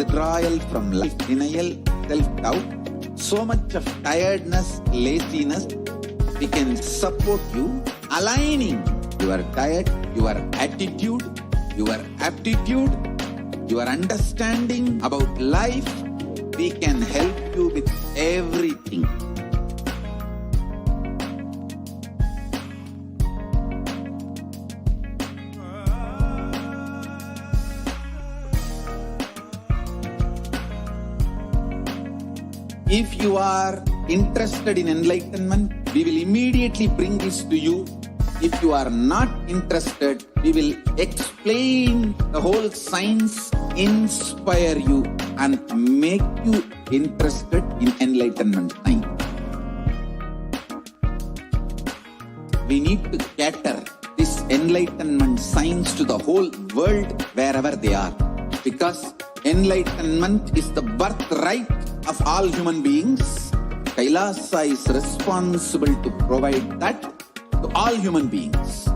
withdrawal from life, denial, self-doubt, so much of tiredness, laziness. We can support you, aligning your diet, your attitude, your aptitude, your understanding about life. We can help you with everything. If you are interested in enlightenment, we will immediately bring this to you. If you are not interested, we will explain the whole science, inspire you and make you interested in enlightenment science. We need to cater this enlightenment science to the whole world wherever they are, because enlightenment is the birthright of all human beings. Kailasa is responsible to provide that to all human beings.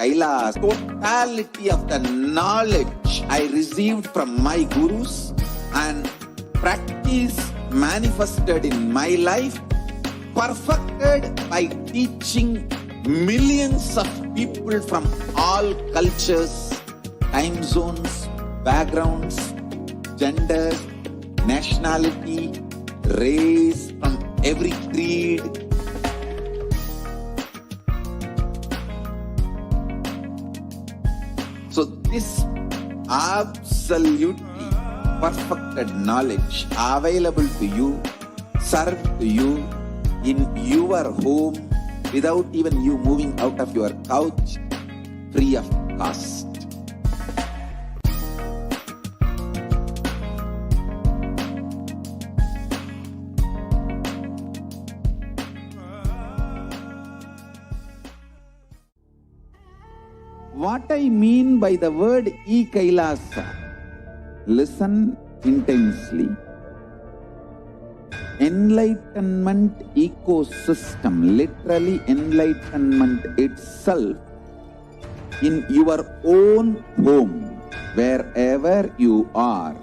Kailasa, totality of the knowledge I received from my gurus and practice manifested in my life, perfected by teaching millions of people from all cultures, time zones, backgrounds, genders, nationality, race, from every creed. So this absolutely perfected knowledge available to you, served to you in your home without even you moving out of your couch, free of cost. What I mean by the word e-Kailasa, listen intensely. Enlightenment ecosystem, literally enlightenment itself, in your own home, wherever you are.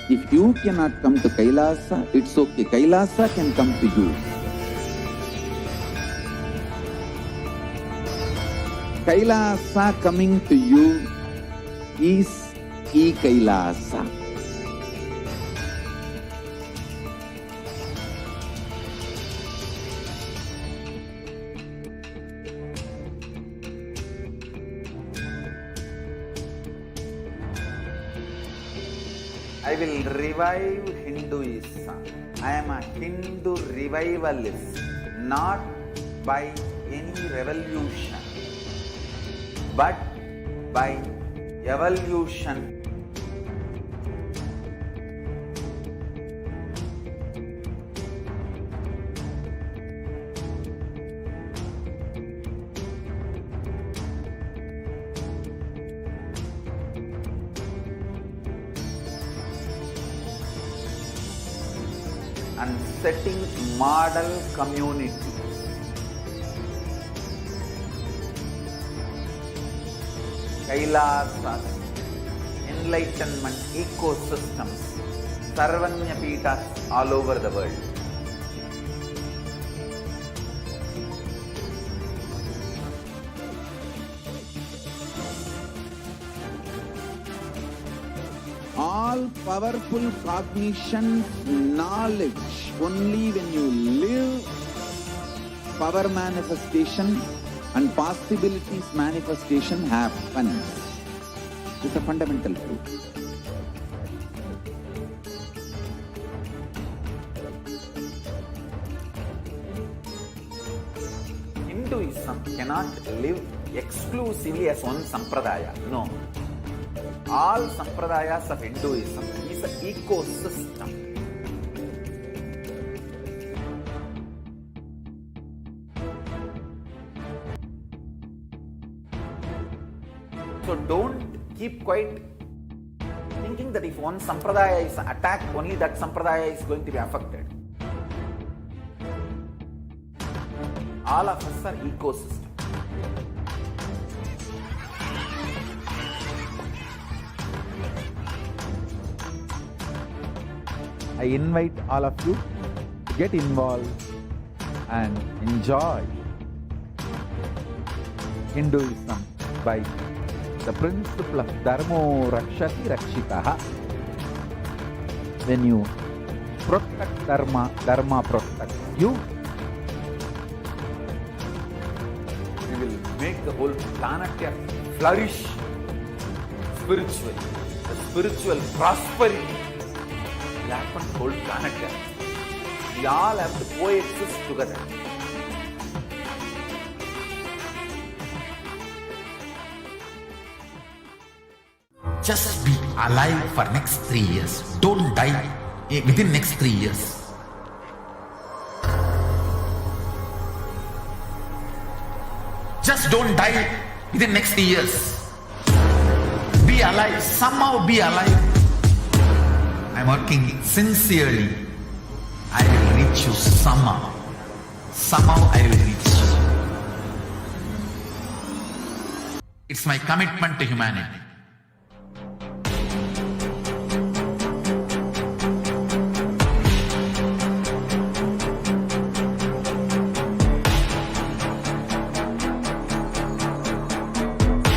If you cannot come to Kailasa, it's okay. Kailasa can come to you. Kailasa coming to you is e-Kailasa. I will revive Hinduism. I am a Hindu revivalist, not by any revolution, but by evolution. And setting model community. Kailasas, enlightenment ecosystems, Sarvanya Pitas all over the world. All powerful cognition, knowledge, only when you live, power manifestation and possibilities manifestation happens. It's a fundamental truth. Hinduism cannot live exclusively as one sampradaya. No. All sampradayas of Hinduism is an ecosystem. So don't keep quiet thinking that if one sampradaya is attacked, only that sampradaya is going to be affected. All of us are ecosystem. I invite all of you to get involved and enjoy Hinduism by the principle of Dharmo Rakshati Rakshitaha. When you protect Dharma, Dharma protects you. We will make the whole planet flourish spiritually. The spiritual prosperity will happen to the whole planet. We all have to coexist together. Just be alive for next 3 years. Don't die within next 3 years. Just don't die within next 3 years. Be alive. Somehow be alive. I'm working sincerely. I will reach you somehow. Somehow I will reach you. It's my commitment to humanity.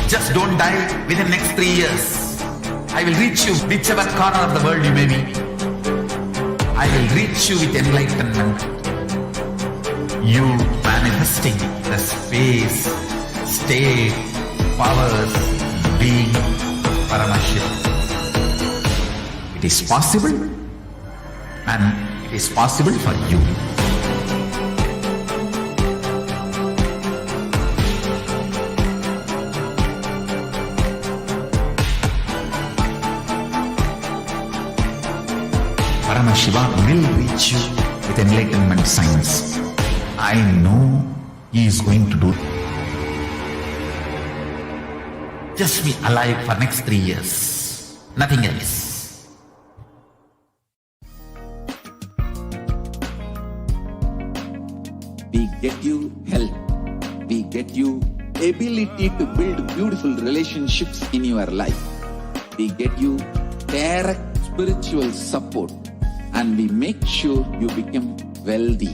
Just don't die within next 3 years. I will reach you whichever corner of the world you may be. I will reach you with enlightenment. You manifesting the space, state, powers, being Paramashivoham. It is possible, and it is possible for you. Paramashivoham will reach you with enlightenment science. I know he is going to do it. Just be alive for next 3 years. Nothing else. We get you health. We get you ability to build beautiful relationships in your life. We get you direct spiritual support, and we make sure you become wealthy.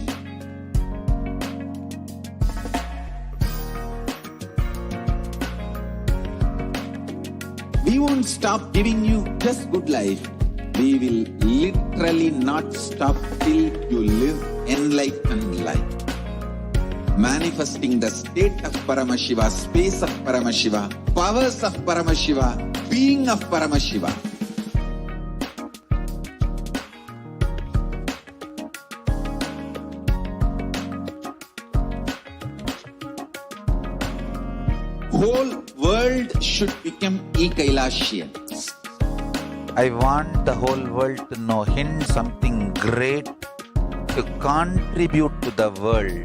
We won't stop giving you just good life. We will literally not stop till you live enlightened life. Manifesting the state of Paramashiva, space of Paramashiva, powers of Paramashiva, being of Paramashiva. Whole world should become Ekailashians. I want the whole world to know him something great to contribute to the world.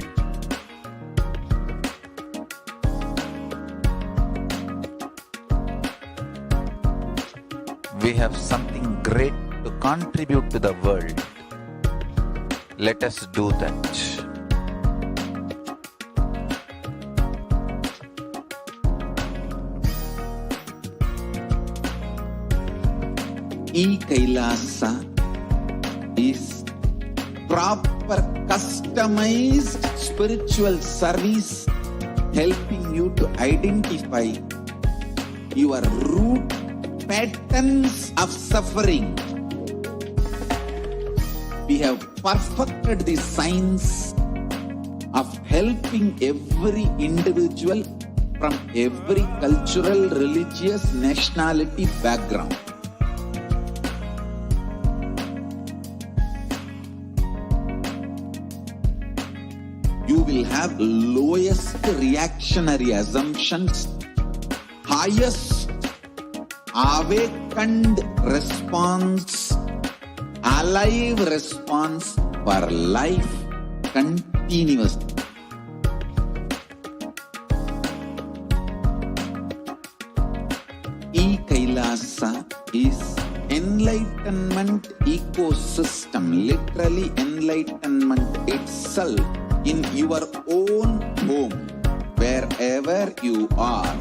We have something great to contribute to the world. Let us do that. E-Kailasa is proper customized spiritual service helping you to identify your root patterns of suffering. We have perfected the science of helping every individual from every cultural, religious, nationality background. You will have lowest reactionary assumptions, highest awakened response, alive response for life continuously. E-Kailasa is enlightenment ecosystem, literally enlightenment itself in your own home, wherever you are.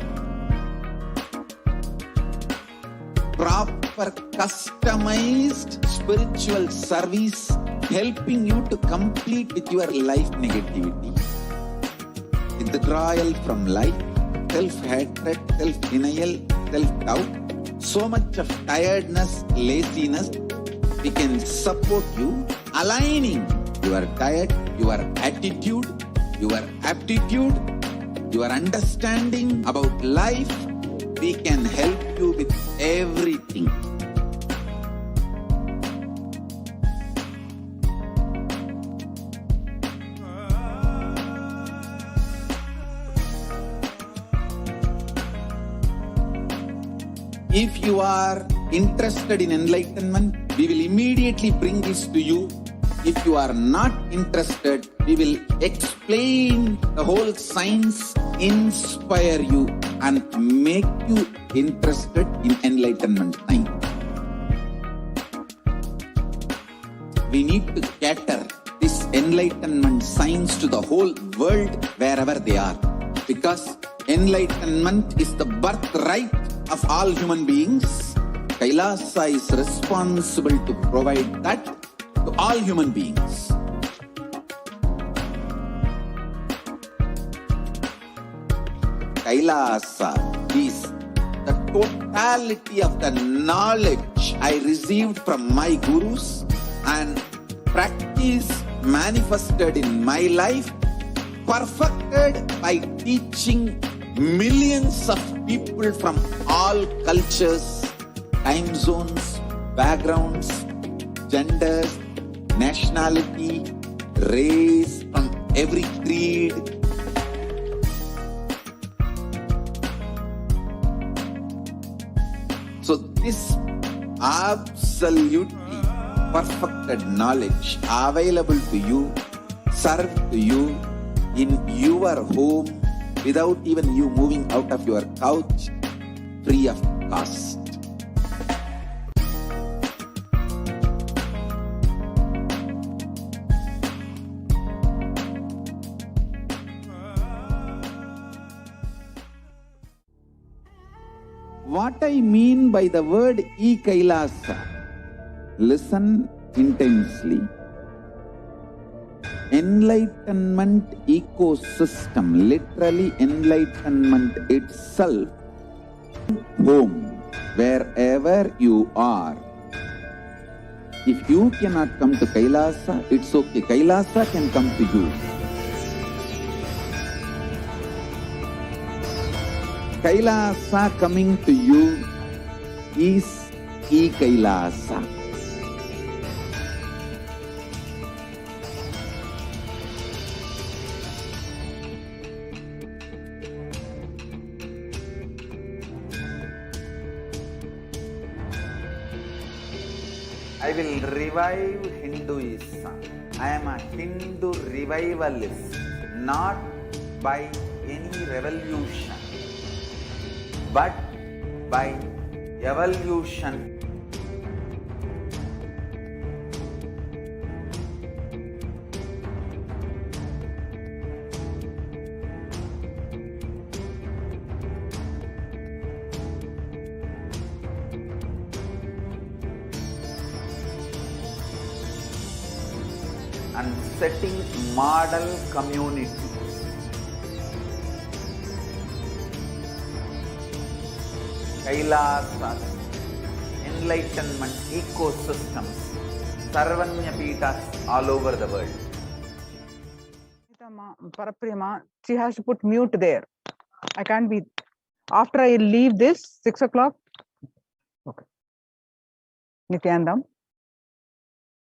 Proper proper customized spiritual service helping you to complete with your life negativity, withdrawal from life, self-hatred, self-denial, self-doubt, so much of tiredness, laziness. We can support you aligning your diet, your attitude, your aptitude, your understanding about life. We can help you with everything. If you are interested in enlightenment, we will immediately bring this to you. If you are not interested, we will explain the whole science, inspire you and make you interested in enlightenment science. We need to cater this enlightenment science to the whole world wherever they are, because enlightenment is the birthright of all human beings. Kailasa is responsible to provide that to all human beings. Kailasa is the totality of the knowledge I received from my gurus and practice manifested in my life, perfected by teaching millions of people from all cultures, time zones, backgrounds, genders, nationality, race, from every creed. So this absolutely perfected knowledge available to you, served to you in your home without even you moving out of your couch, free of cost. What I mean by the word e-Kailasa, listen intensely. Enlightenment ecosystem, literally enlightenment itself, home, wherever you are. If you cannot come to Kailasa, it's okay. Kailasa can come to you. Kailasa coming to you is e-Kailasa. I will revive Hinduism. I am a Hindu revivalist, not by any revolution, but by evolution. And setting model community. Kailasas, enlightenment ecosystems, Sarvanya Peethas all over the world. Paraprema, she has to put mute there. I can't be. After I leave this, 6 o'clock. Okay. Nithyanandam,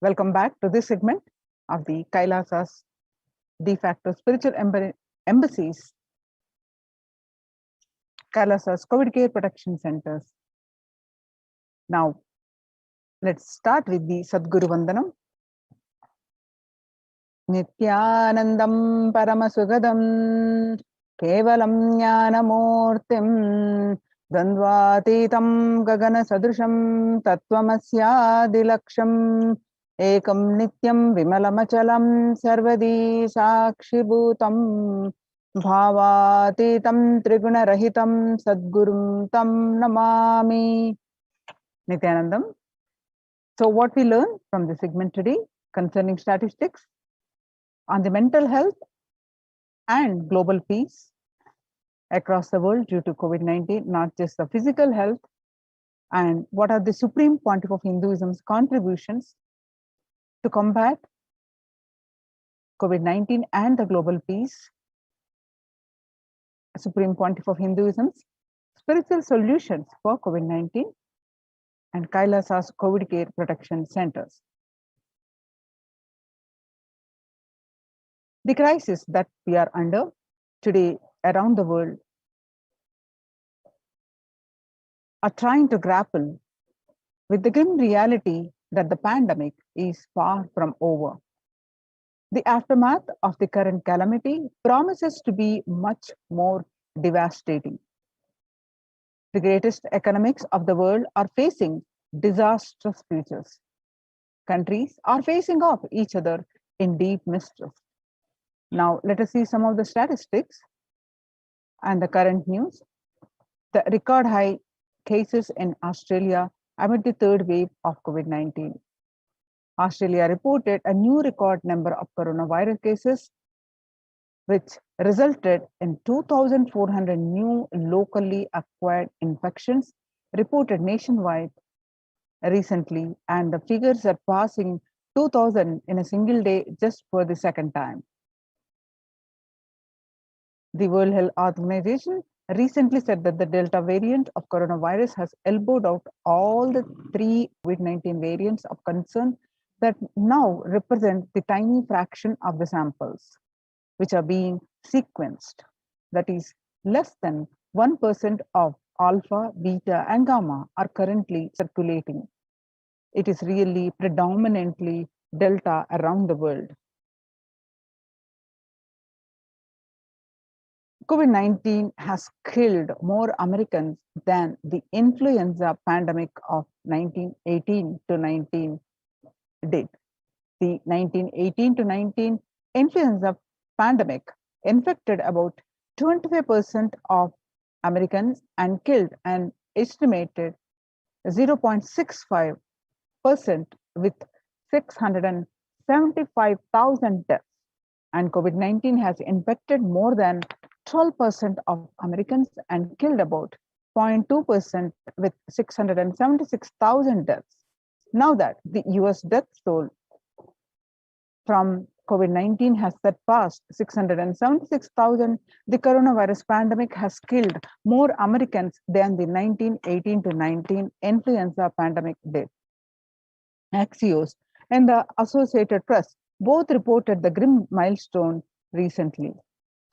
welcome back to this segment of the Kailasas de facto spiritual embassies, Kailasas COVID care protection centers. Now, let's start with the Sadguru Vandanam. Nithyanandam Paramashivoham Kevalam Jnanamurtim Dandvatitam Gagana Sadrusham Tattvamasya Ekam Nityam Vimalamachalam Sarvadi Sakshibhutam Bhavatitam Triguna Rahitam Sadgurum Tam Namami. Nithyanandam. So what we learn from the segment today concerning statistics on the mental health and global peace across the world due to COVID-19, not just the physical health, and what are the Supreme Pontiff of Hinduism's contributions to combat COVID-19 and the global peace. Supreme Pontiff of Hinduism's spiritual solutions for COVID-19 and Kailasa's COVID care protection centers. The crisis that we are under today around the world are trying to grapple with the grim reality that the pandemic is far from over. The aftermath of the current calamity promises to be much more devastating. The greatest economics of the world are facing disastrous futures. Countries are facing off each other in deep mistrust. Now, let us see some of the statistics and the current news. The record high cases in Australia amid the third wave of COVID-19. Australia reported a new record number of coronavirus cases, which resulted in 2,400 new locally acquired infections reported nationwide recently, and the figures are passing 2,000 in a single day just for the second time. The World Health Organization recently said that the Delta variant of coronavirus has elbowed out all the three COVID-19 variants of concern that now represent the tiny fraction of the samples which are being sequenced. That is, less than 1% of alpha, beta, and gamma are currently circulating. It is really predominantly Delta around the world. COVID-19 has killed more Americans than the influenza pandemic of 1918 to 19 did. The 1918 to 19 influenza pandemic infected about 25% of Americans and killed an estimated 0.65% with 675,000 deaths. And COVID-19 has infected more than 12% of Americans and killed about 0.2% with 676,000 deaths. Now that the US death toll from COVID-19 has surpassed 676,000, the coronavirus pandemic has killed more Americans than the 1918 to 19 influenza pandemic did. Axios and the Associated Press both reported the grim milestone recently.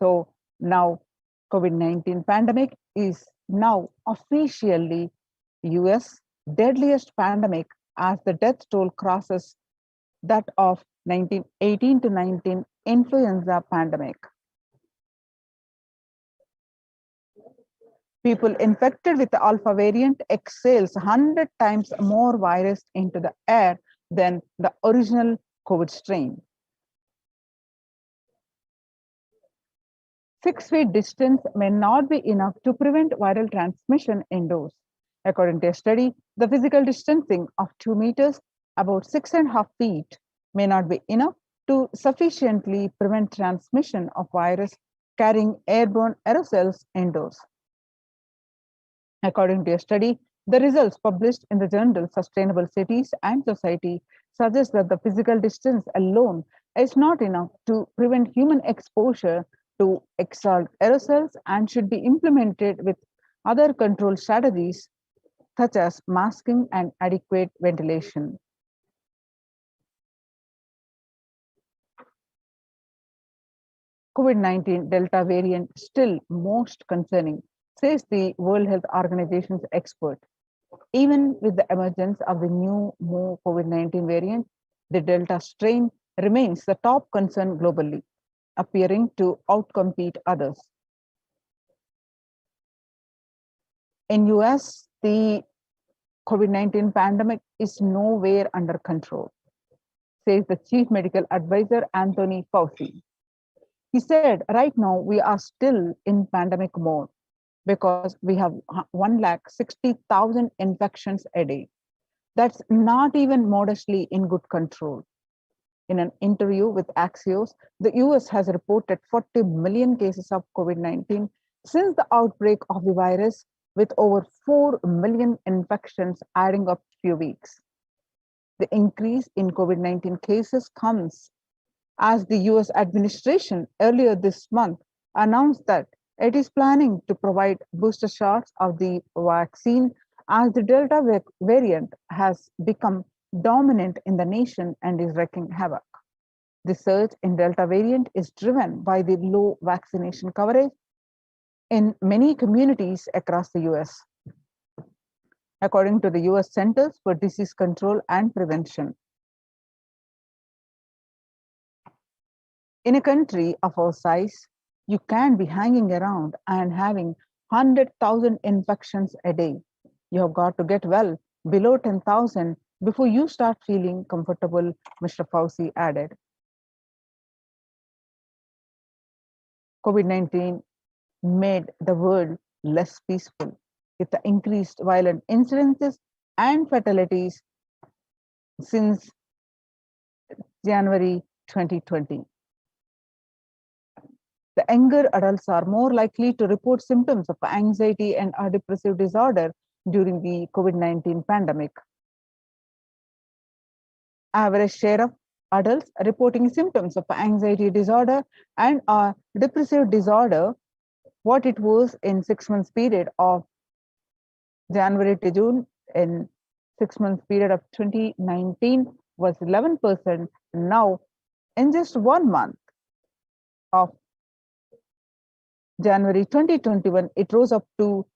So now COVID-19 pandemic is now officially US deadliest pandemic as the death toll crosses that of 1918 to 19 influenza pandemic. People infected with the alpha variant exhales 100 times more virus into the air than the original COVID strain. 6 feet distance may not be enough to prevent viral transmission indoors. According to a study, the physical distancing of 2 meters, about 6.5 feet, may not be enough to sufficiently prevent transmission of virus carrying airborne aerosols indoors. According to a study, the results published in the journal Sustainable Cities and Society suggest that the physical distance alone is not enough to prevent human exposure to exhaled aerosols and should be implemented with other control strategies such as masking and adequate ventilation. COVID-19 Delta variant still most concerning, says the World Health Organization's expert. Even with the emergence of the new COVID-19 variant, the Delta strain remains the top concern globally, appearing to outcompete others. In US, the COVID-19 pandemic is nowhere under control, says the Chief Medical Advisor Anthony Fauci. He said, right now we are still in pandemic mode because we have 160,000 infections a day. That's not even modestly in good control. In an interview with Axios, the US has reported 40 million cases of COVID-19 since the outbreak of the virus, with over 4 million infections adding up few weeks. The increase in COVID-19 cases comes as the US administration earlier this month announced that it is planning to provide booster shots of the vaccine as the Delta variant has become dominant in the nation and is wreaking havoc. The surge in Delta variant is driven by the low vaccination coverage in many communities across the US, according to the US Centers for Disease Control and Prevention. In a country of our size, you can be hanging around and having 100,000 infections a day. You have got to get well below 10,000 before you start feeling comfortable, Mr. Fauci added. COVID-19 made the world less peaceful with the increased violent incidences and fatalities since January 2020. The younger adults are more likely to report symptoms of anxiety and or depressive disorder during the COVID-19 pandemic. Average share of adults reporting symptoms of anxiety disorder and or depressive disorder, what it was in 6 months period of January to June in 6 months period of 2019 was 11%. Now, in just 1 month of January 2021, it rose up to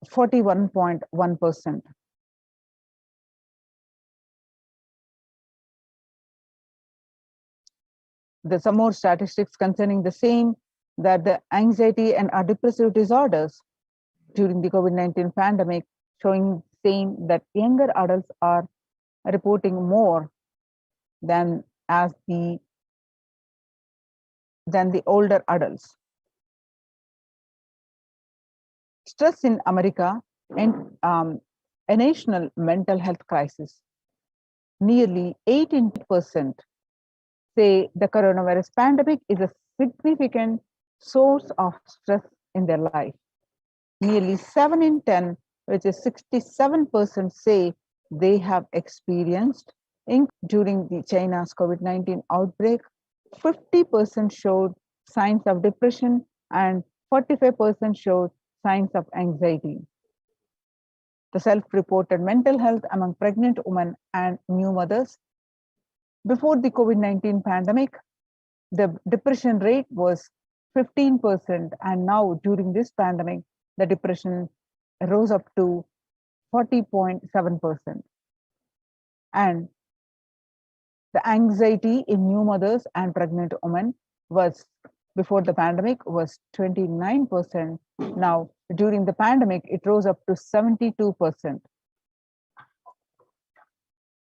41.1%. There's some more statistics concerning the same, that the anxiety and depressive disorders during the COVID-19 pandemic showing same that younger adults are reporting more than the older adults. Stress in America and a national mental health crisis. Nearly 18% say the coronavirus pandemic is a significant source of stress in their life. Nearly 7 in 10, which is 67%, say they have experienced during the China's COVID-19 outbreak. 50% showed signs of depression and 45% showed signs of anxiety. The self-reported mental health among pregnant women and new mothers. Before the COVID-19 pandemic, the depression rate was 15%, and now during this pandemic, the depression rose up to 40.7%. And the anxiety in new mothers and pregnant women was, before the pandemic, was 29%. Now, during the pandemic, it rose up to 72%.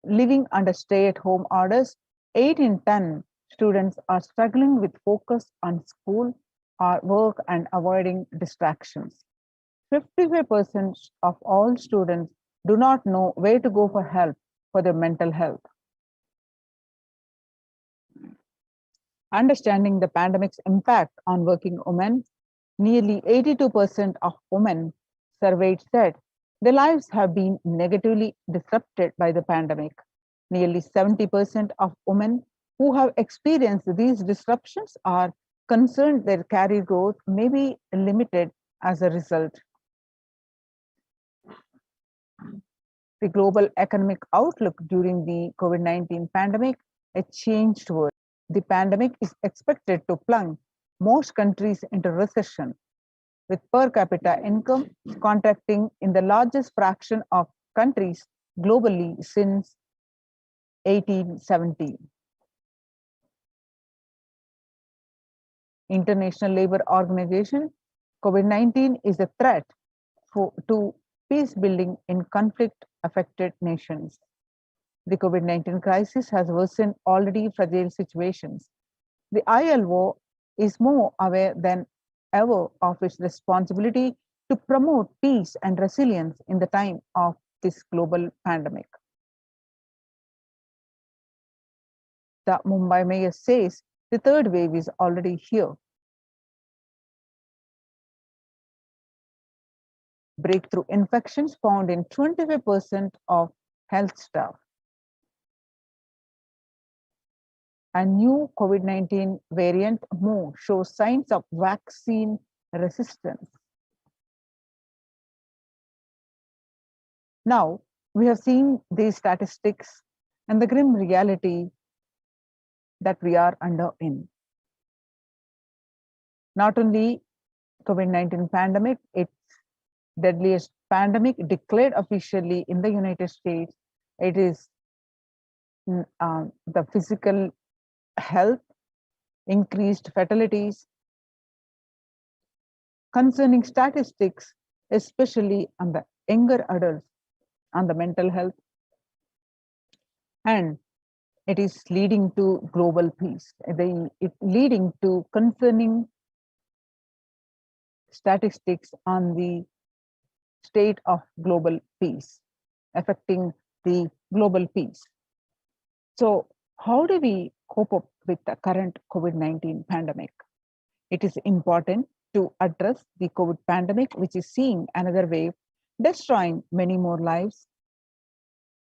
Living under stay-at-home orders, 8 in 10 students are struggling with focus on school or work and avoiding distractions. 55% of all students do not know where to go for help for their mental health. Understanding the pandemic's impact on working women, nearly 82% of women surveyed said their lives have been negatively disrupted by the pandemic. Nearly 70% of women who have experienced these disruptions are concerned their career growth may be limited as a result. The global economic outlook during the COVID-19 pandemic, a changed world. The pandemic is expected to plunge most countries into recession, with per capita income contracting in the largest fraction of countries globally since 1870. International Labour Organization, COVID-19 is a threat to peace building in conflict-affected nations. The COVID-19 crisis has worsened already fragile situations. The ILO is more aware than ever of its responsibility to promote peace and resilience in the time of this global pandemic. The Mumbai mayor says the third wave is already here. Breakthrough infections found in 25% of health staff. A new COVID-19 variant Mo shows signs of vaccine resistance. Now, we have seen these statistics and the grim reality that we are under in. Not only COVID-19 pandemic, it's deadliest pandemic declared officially in the United States. It is the physical health, increased fatalities, concerning statistics, especially on the younger adults, on the mental health, and it is leading to global peace. It's leading to concerning statistics on the state of global peace, affecting the global peace. So how do we cope up with the current COVID-19 pandemic? It is important to address the COVID pandemic, which is seeing another wave, destroying many more lives.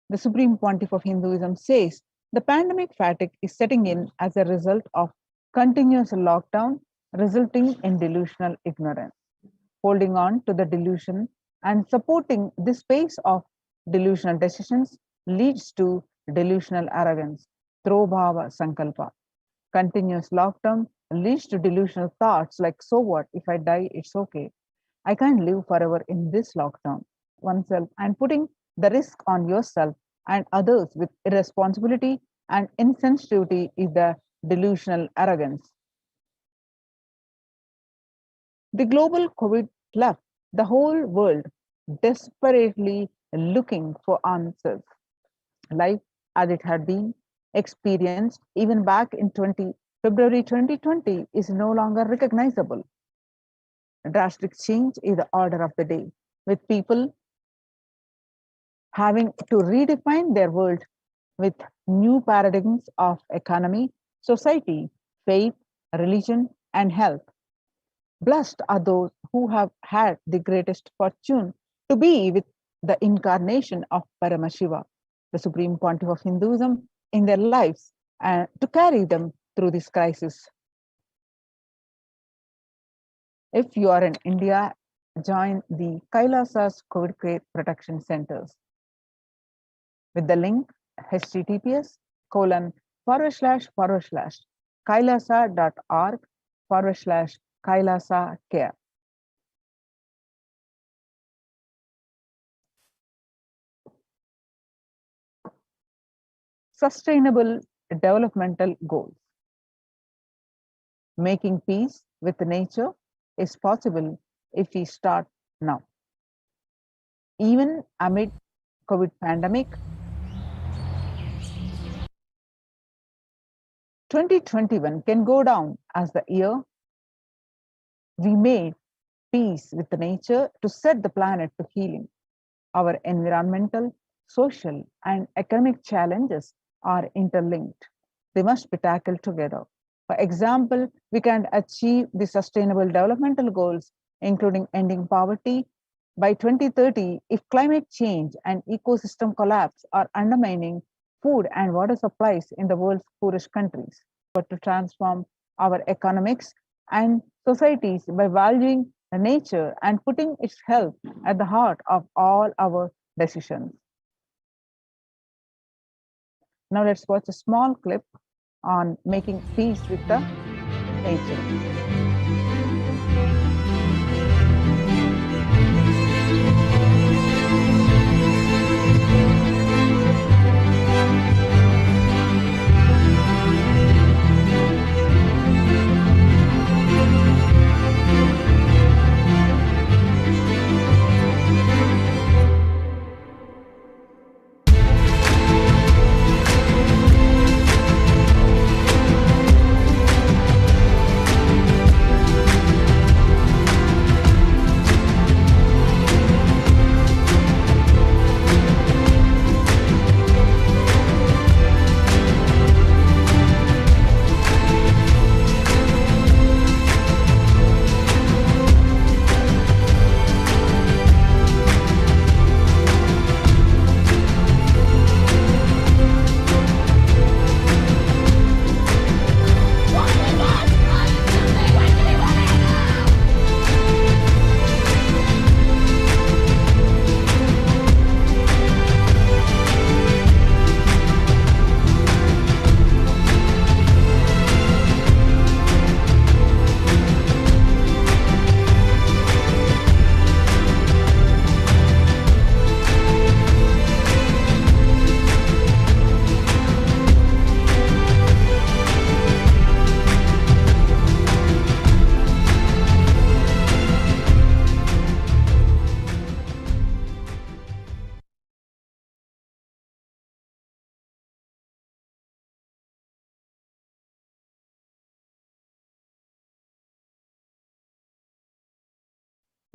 The Supreme Pontiff of Hinduism says the pandemic fatigue is setting in as a result of continuous lockdown, resulting in delusional ignorance. Holding on to the delusion and supporting this pace of delusional decisions leads to delusional arrogance, Throbhava Sankalpa. Continuous lockdown leads to delusional thoughts like, so what, if I die, it's okay. I can't live forever in this lockdown. Oneself and putting the risk on yourself and others with irresponsibility and insensitivity is the delusional arrogance. The global COVID left the whole world desperately looking for answers. Life as it had been experienced even back in February 2020 is no longer recognizable. A drastic change is the order of the day, with people having to redefine their world with new paradigms of economy, society, faith, religion, and health. Blessed are those who have had the greatest fortune to be with the incarnation of Paramashiva, the Supreme Pontiff of Hinduism, in their lives and to carry them through this crisis. If you are in India, join the Kailasa's COVID Care Protection Centers with the link https://kailasa.org/Kailasa Care. Sustainable developmental goals. Making peace with nature is possible if we start now. Even amid COVID pandemic, 2021 can go down as the year we made peace with nature to set the planet to healing. Our environmental, social, and economic challenges are interlinked. They must be tackled together. For example, we can achieve the sustainable developmental goals, including ending poverty, by 2030 if climate change and ecosystem collapse are undermining food and water supplies in the world's poorest countries. But to transform our economics and societies by valuing nature and putting its health at the heart of all our decisions. Now let's watch a small clip on making peace with the nature.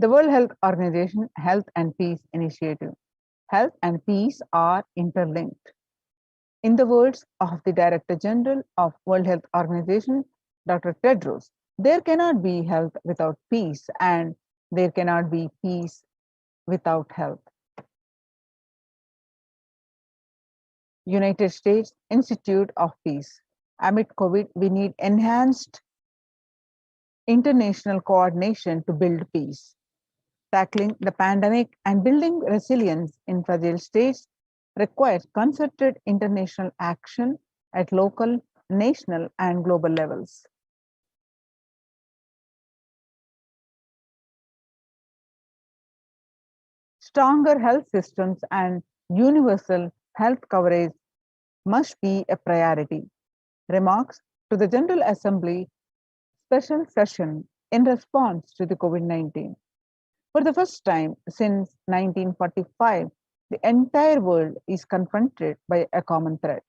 The World Health Organization Health and Peace Initiative. Health and peace are interlinked. In the words of the Director General of World Health Organization, Dr. Tedros, there cannot be health without peace, and there cannot be peace without health. United States Institute of Peace. Amid COVID, we need enhanced international coordination to build peace. Tackling the pandemic and building resilience in fragile states requires concerted international action at local, national, and global levels. Stronger health systems and universal health coverage must be a priority. Remarks to the General Assembly special session in response to the COVID-19. For the first time since 1945, the entire world is confronted by a common threat,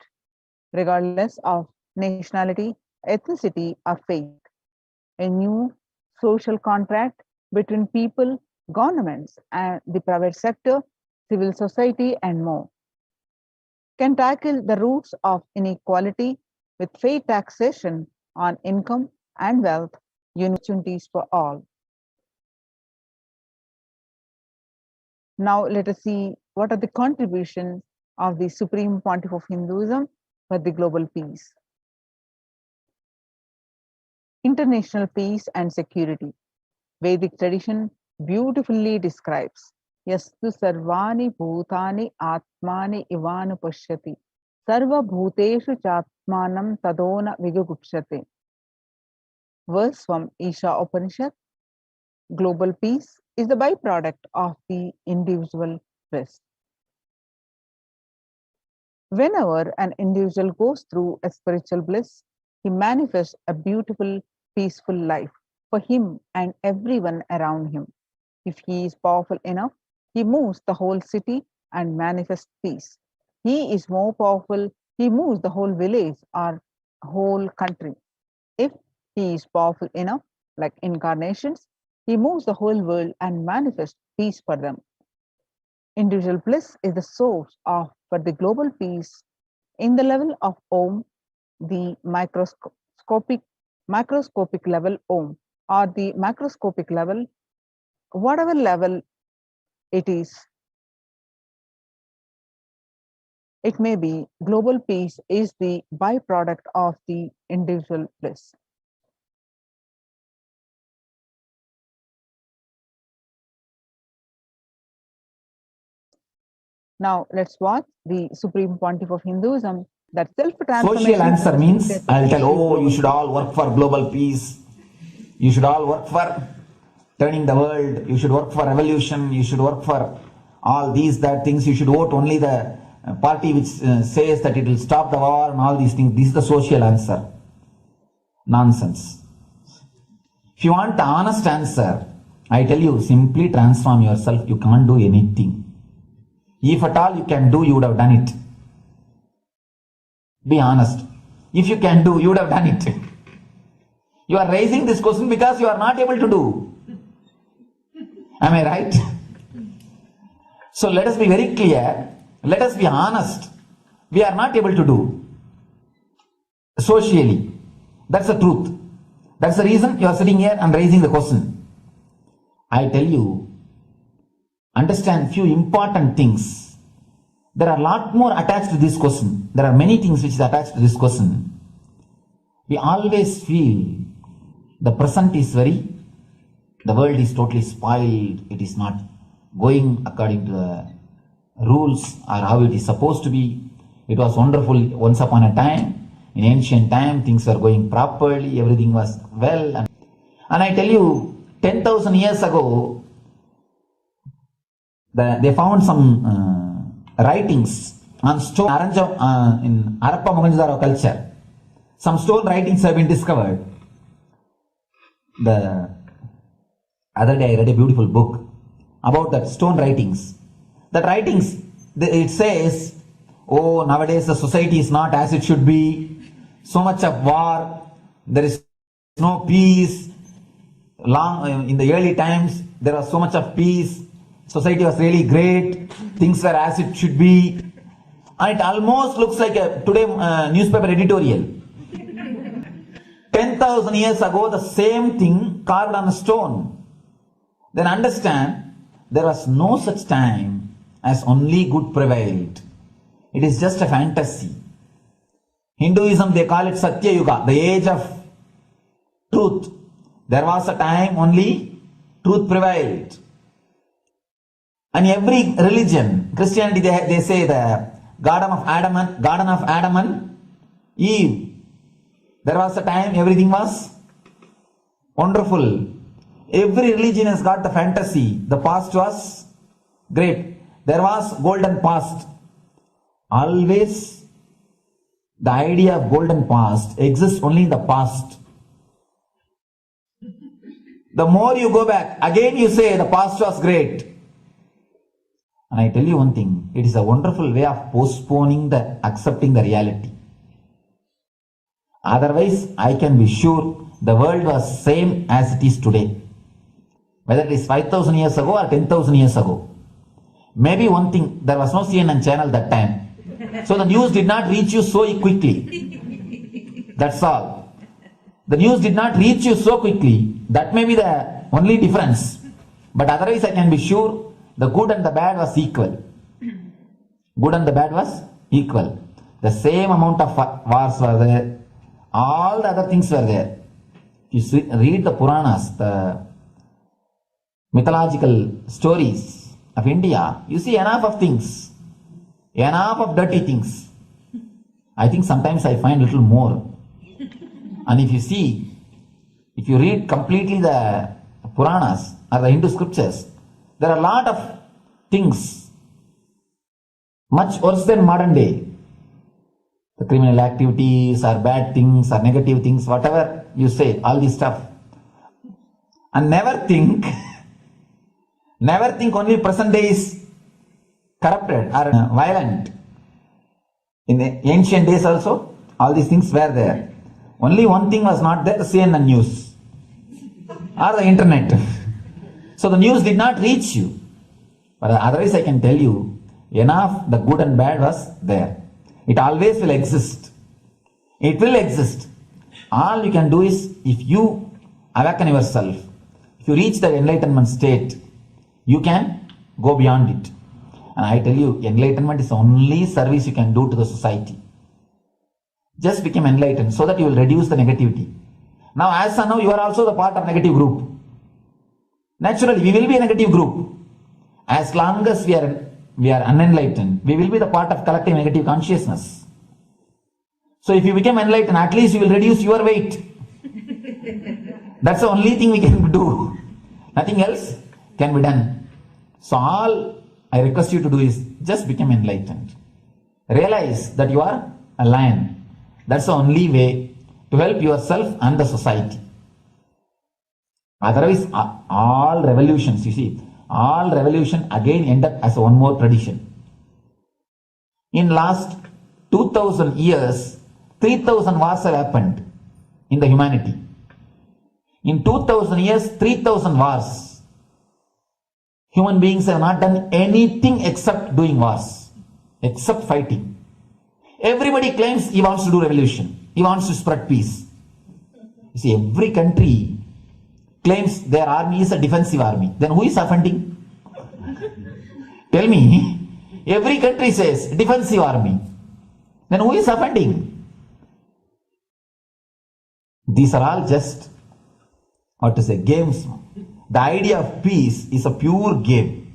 regardless of nationality, ethnicity, or faith. A new social contract between people, governments, and the private sector, civil society, and more can tackle the roots of inequality with fair taxation on income and wealth, opportunities for all. Now let us see what are the contributions of the Supreme Pontiff of Hinduism for the global peace. International peace and security. Vedic tradition beautifully describes Yastu sarvani bhutani atmani ivanu pashyati sarva bhuteshu chatmanam tadona vigugupshate. Verse from Isha Upanishad. Global peace is the byproduct of the individual bliss. Whenever an individual goes through a spiritual bliss, he manifests a beautiful, peaceful life for him and everyone around him. If he is powerful enough, he moves the whole city and manifests peace. He is more powerful, he moves the whole village or whole country. If he is powerful enough, like incarnations, he moves the whole world and manifests peace for them. Individual bliss is the source of for the global peace. In the level of Om, the microscopic level Om, or the macroscopic level, whatever level it is, it may be, global peace is the byproduct of the individual bliss. Now let's watch the Supreme Pontiff of Hinduism, that self-transformation. Social answer means I'll tell, oh, you should all work for global peace. You should all work for turning the world. You should work for revolution. You should work for all these, that things. You should vote only the party which says that it will stop the war and all these things. This is the social answer. Nonsense. If you want the honest answer, I tell you, simply transform yourself. You can't do anything. If at all you can do, you would have done it. Be honest. If you can do, you would have done it. You are raising this question because you are not able to do. Am I right? So let us be very clear. Let us be honest. We are not able to do. Socially. That's the truth. That's the reason you are sitting here and raising the question. I tell you, understand few important things. There are a lot more attached to this question. There are many things which is attached to this question. We always feel the present is the world is totally spoiled. It is not going according to the rules or how it is supposed to be. It was wonderful once upon a time. In ancient time, things were going properly. Everything was well. And I tell you, 10,000 years ago, they found some writings on stone in Harappa Mohenjo-daro culture. Some stone writings have been discovered. The other day I read a beautiful book about that stone writings. That writings, it says, oh, nowadays the society is not as it should be. So much of war. There is no peace. In the early times, there was so much of peace, society was really great, things were as it should be. And it almost looks like a today newspaper editorial. 10,000 years ago, the same thing carved on a stone. Then understand, there was no such time as only good prevailed. It is just a fantasy. Hinduism, they call it Satya Yuga, the age of truth. There was a time only truth prevailed. And every religion, Christianity, they say the Garden of Adam and Eve. There was a time everything was wonderful. Every religion has got the fantasy. The past was great. There was golden past. Always the idea of golden past exists only in the past. The more you go back, again you say the past was great. And I tell you one thing, it is a wonderful way of postponing the accepting the reality. Otherwise, I can be sure the world was same as it is today. Whether it is 5,000 years ago or 10,000 years ago. Maybe one thing, there was no CNN channel that time. So the news did not reach you so quickly. That's all. The news did not reach you so quickly. That may be the only difference. But otherwise, I can be sure the good and the bad was equal. Good and the bad was equal. The same amount of wars were there. All the other things were there. You read the Puranas, the mythological stories of India, you see enough of things. Enough of dirty things. I think sometimes I find a little more. And if you read completely the Puranas or the Hindu scriptures, there are a lot of things much worse than modern day. The criminal activities or bad things or negative things, whatever you say, all this stuff. And never think only present day is corrupted or violent. In the ancient days also, all these things were there. Only one thing was not there, the CNN news or the internet. So the news did not reach you. But otherwise I can tell you, enough the good and bad was there. It always will exist. It will exist. All you can do is, if you awaken yourself, if you reach the enlightenment state, you can go beyond it. And I tell you, enlightenment is the only service you can do to the society. Just become enlightened so that you will reduce the negativity. Now, as of now, you are also the part of negative group. Naturally, we will be a negative group. As long as we are unenlightened, we will be the part of collective negative consciousness. So if you become enlightened, at least you will reduce your weight. That's the only thing we can do. Nothing else can be done. So all I request you to do is just become enlightened. Realize that you are a lion. That's the only way to help yourself and the society. Otherwise, all revolutions, you see, all revolution again end up as one more tradition. In last 2000 years, 3000 wars have happened in the humanity. In 2000 years, 3000 wars. Human beings have not done anything except doing wars, except fighting. Everybody claims he wants to do revolution. He wants to spread peace. You see, every country claims their army is a defensive army. Then who is offending? Tell me. Every country says defensive army. Then who is offending? These are all just, games. The idea of peace is a pure game.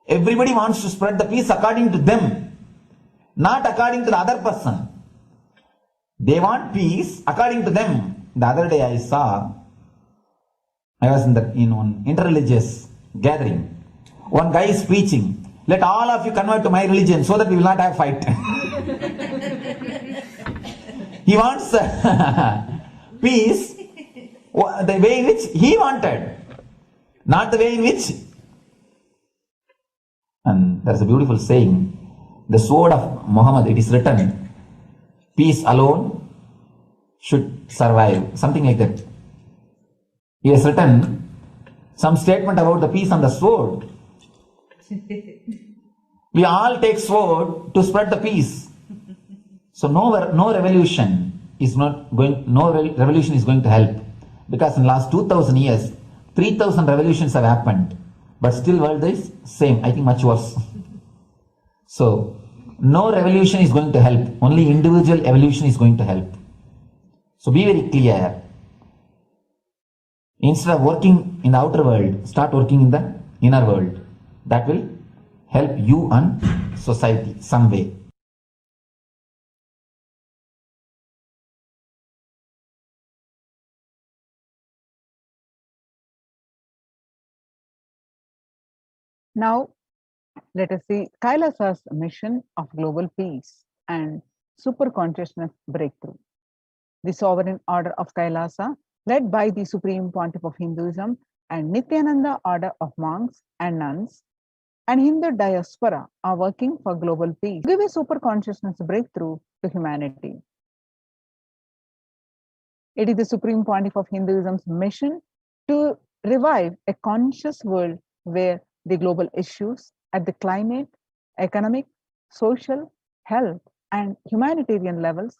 Everybody wants to spread the peace according to them, not according to the other person. They want peace according to them. The other day I was in one interreligious gathering. One guy is preaching, let all of you convert to my religion so that we will not have fight. He wants peace the way in which he wanted, not the way in which. And there is a beautiful saying, the sword of Muhammad, it is written, peace alone should survive, something like that. He has written, some statement about the peace on the sword. We all take sword to spread the peace. So no revolution is revolution is going to help, because in last 2000 years, 3000 revolutions have happened, but still world is same, I think much worse. So no revolution is going to help, only individual evolution is going to help. So be very clear. Instead of working in the outer world, start working in the inner world. That will help you and society some way. Now, let us see Kailasa's mission of global peace and super consciousness breakthrough. The sovereign order of Kailasa, led by the Supreme Pontiff of Hinduism and Nithyananda order of monks and nuns, and Hindu diaspora are working for global peace. Give a super consciousness breakthrough to humanity. It is the Supreme Pontiff of Hinduism's mission to revive a conscious world where the global issues at the climate, economic, social, health, and humanitarian levels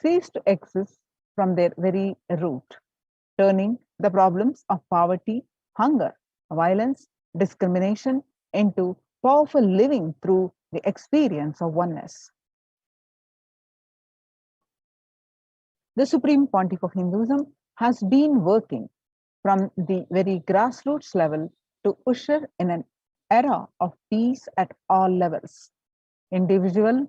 cease to exist from their very root, turning the problems of poverty, hunger, violence, discrimination into powerful living through the experience of oneness. The Supreme Pontiff of Hinduism has been working from the very grassroots level to usher in an era of peace at all levels: individual,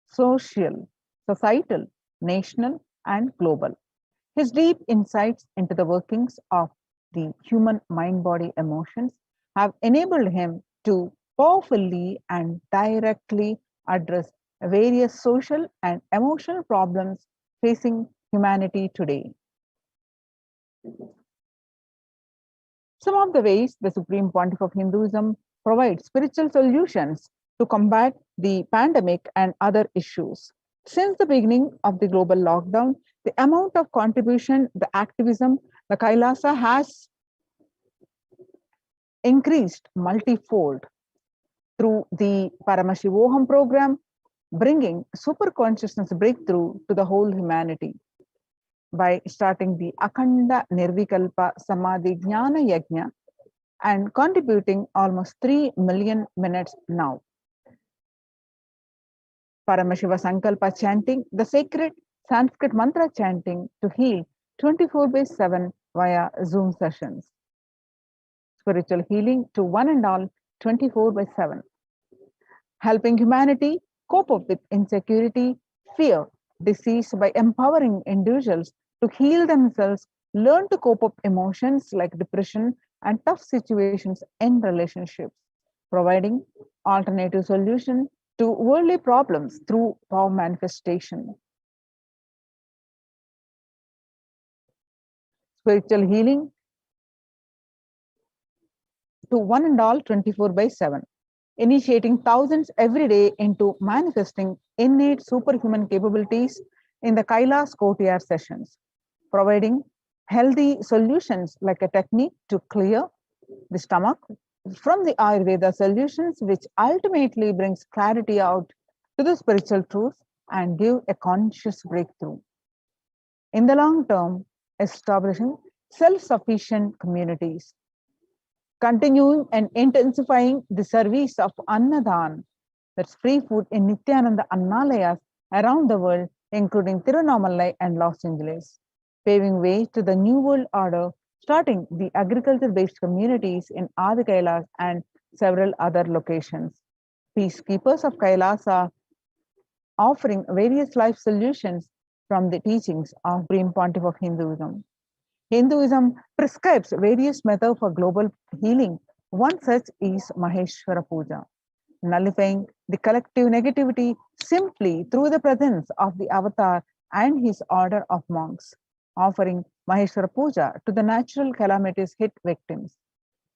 social, societal, national, and global. His deep insights into the workings of the human mind, body, emotions have enabled him to powerfully and directly address various social and emotional problems facing humanity today. Some of the ways the Supreme Pontiff of Hinduism provides spiritual solutions to combat the pandemic and other issues. Since the beginning of the global lockdown, the amount of contribution, the activism, the Kailasa has increased multifold through the Paramashivoham program, bringing super consciousness breakthrough to the whole humanity. By starting the Akhanda Nirvikalpa Samadhi Jnana Yajna and contributing almost 3 million minutes now. Paramashiva Sankalpa chanting, the sacred Sanskrit mantra chanting to heal 24/7 via Zoom sessions. Spiritual healing to one and all 24/7. Helping humanity cope up with insecurity, fear, disease by empowering individuals to heal themselves, learn to cope up emotions like depression and tough situations in relationships, providing alternative solution to worldly problems through power manifestation. Spiritual healing to one and all 24/7, initiating thousands every day into manifesting innate superhuman capabilities in the Kailas Courtyard sessions, providing healthy solutions like a technique to clear the stomach from the Ayurveda solutions, which ultimately brings clarity out to the spiritual truth and give a conscious breakthrough. In the long term, establishing self-sufficient communities, continuing and intensifying the service of Annadan, that's free food in Nithyananda Annalayas around the world, including Tirunamalai and Los Angeles, paving way to the New World Order, starting the agriculture-based communities in Adi Kailas and several other locations. Peacekeepers of Kailasa offering various life solutions from the teachings of Supreme Pontiff of Hinduism. Hinduism prescribes various methods for global healing. One such is Maheshwara Puja, nullifying the collective negativity simply through the presence of the avatar and his order of monks, offering Maheshwara Puja to the natural calamities hit victims.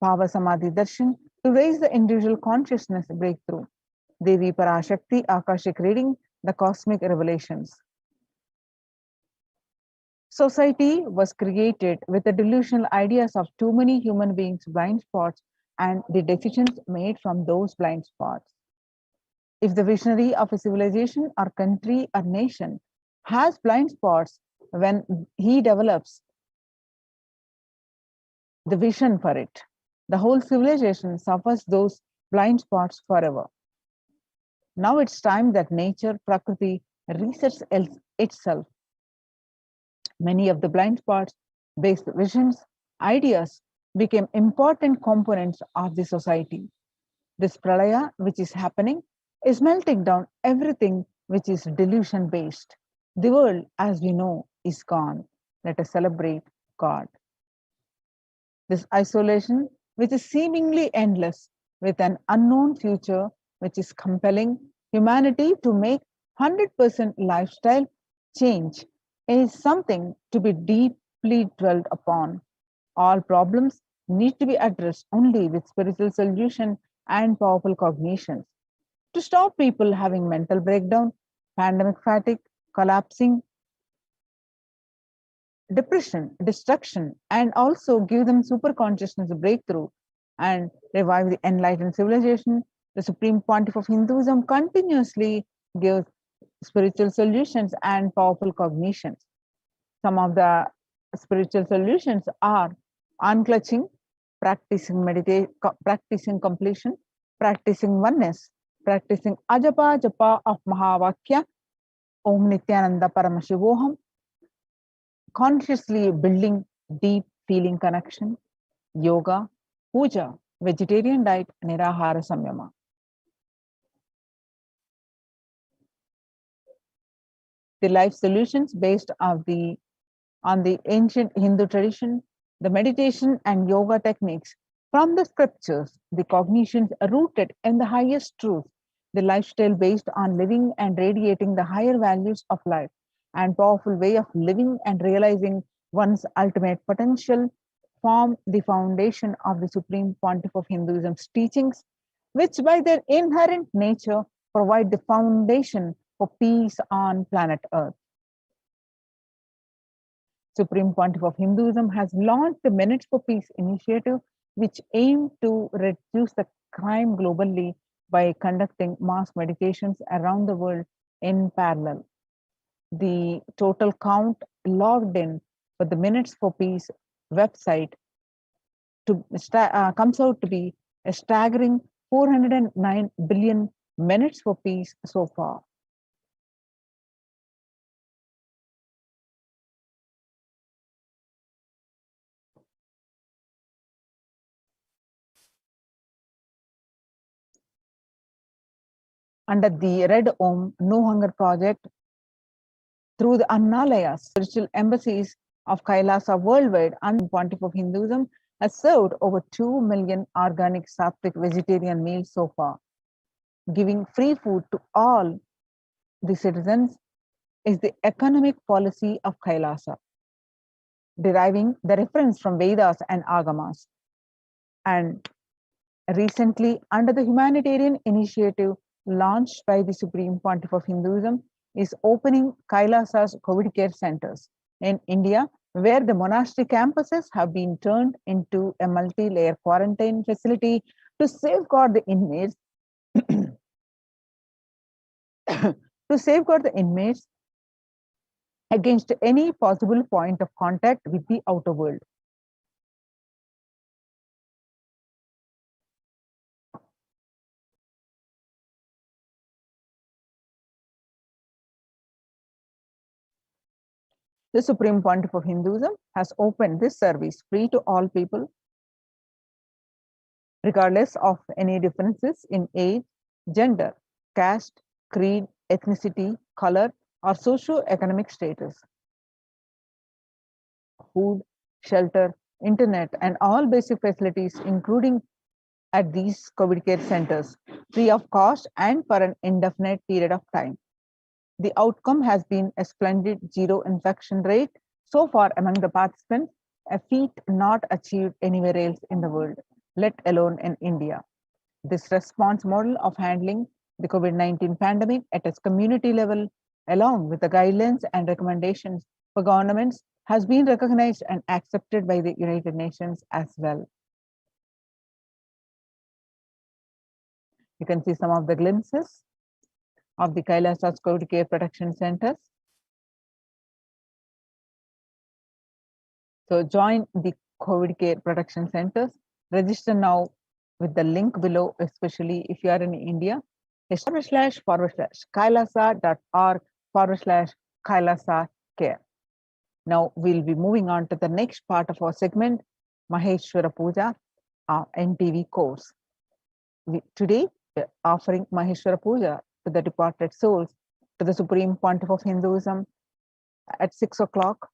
Bhava Samadhi Darshan to raise the individual consciousness breakthrough. Devi Parashakti Akashic reading the cosmic revelations. Society was created with the delusional ideas of too many human beings' blind spots and the decisions made from those blind spots. If the visionary of a civilization or country or nation has blind spots, when he develops the vision for it, the whole civilization suffers those blind spots forever. Now it's time that nature, Prakriti, resets itself. Many of the blind spots based visions, ideas became important components of the society. This pralaya, which is happening, is melting down everything which is delusion based. The world, as we know, is gone. Let us celebrate God. This isolation, which is seemingly endless, with an unknown future, which is compelling humanity to make 100% lifestyle change, is something to be deeply dwelled upon. All problems need to be addressed only with spiritual solution and powerful cognitions. To stop people having mental breakdown, pandemic fatigue, collapsing, depression, destruction, and also give them super consciousness breakthrough and revive the enlightened civilization, the Supreme Pontiff of Hinduism continuously gives spiritual solutions and powerful cognitions. Some of the spiritual solutions are unclutching, practicing meditation, practicing completion, practicing oneness, practicing ajapa japa of Mahavakya, Om Nithyananda Paramashivoham, consciously building deep feeling connection, yoga, puja, vegetarian diet, nirahara samyama. The life solutions based on the ancient Hindu tradition, the meditation and yoga techniques from the scriptures, the cognitions rooted in the highest truth, the lifestyle based on living and radiating the higher values of life, and powerful way of living and realizing one's ultimate potential form the foundation of the Supreme Pontiff of Hinduism's teachings, which by their inherent nature provide the foundation for peace on planet Earth. Supreme Pontiff of Hinduism has launched the Minutes for Peace initiative, which aims to reduce the crime globally by conducting mass meditations around the world in parallel. The total count logged in for the Minutes for Peace website comes out to be a staggering 409 billion minutes for peace so far. Under the Red Om No Hunger Project, through the Annalayas, spiritual embassies of Kailasa worldwide, and Pontiff of Hinduism has served over 2 million organic sattvic vegetarian meals so far. Giving free food to all the citizens is the economic policy of Kailasa, deriving the reference from Vedas and Agamas. And recently, under the humanitarian initiative launched by the Supreme Pontiff of Hinduism, is opening Kailasa's COVID care centers in India, where the monastery campuses have been turned into a multi-layer quarantine facility to safeguard the inmates against any possible point of contact with the outer world. The Supreme Pontiff of Hinduism has opened this service free to all people, regardless of any differences in age, gender, caste, creed, ethnicity, color, or socio-economic status. Food, shelter, internet, and all basic facilities, including at these COVID care centers, free of cost and for an indefinite period of time. The outcome has been a splendid zero infection rate so far among the participants, a feat not achieved anywhere else in the world, let alone in India. This response model of handling the COVID-19 pandemic at its community level, along with the guidelines and recommendations for governments has been recognized and accepted by the United Nations as well. You can see some of the glimpses of the Kailasa's COVID care protection centers. So join the COVID care protection centers. Register now with the link below, especially if you are in India. //kailasa.org/Kailasa care. Now we'll be moving on to the next part of our segment, Maheshwara Puja, NTV course. Today, we're offering Maheshwara Puja to the departed souls, to the Supreme Pontiff of Hinduism at 6 o'clock,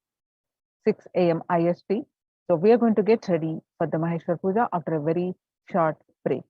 6 a.m. IST. So we are going to get ready for the Maheshwara Puja after a very short break.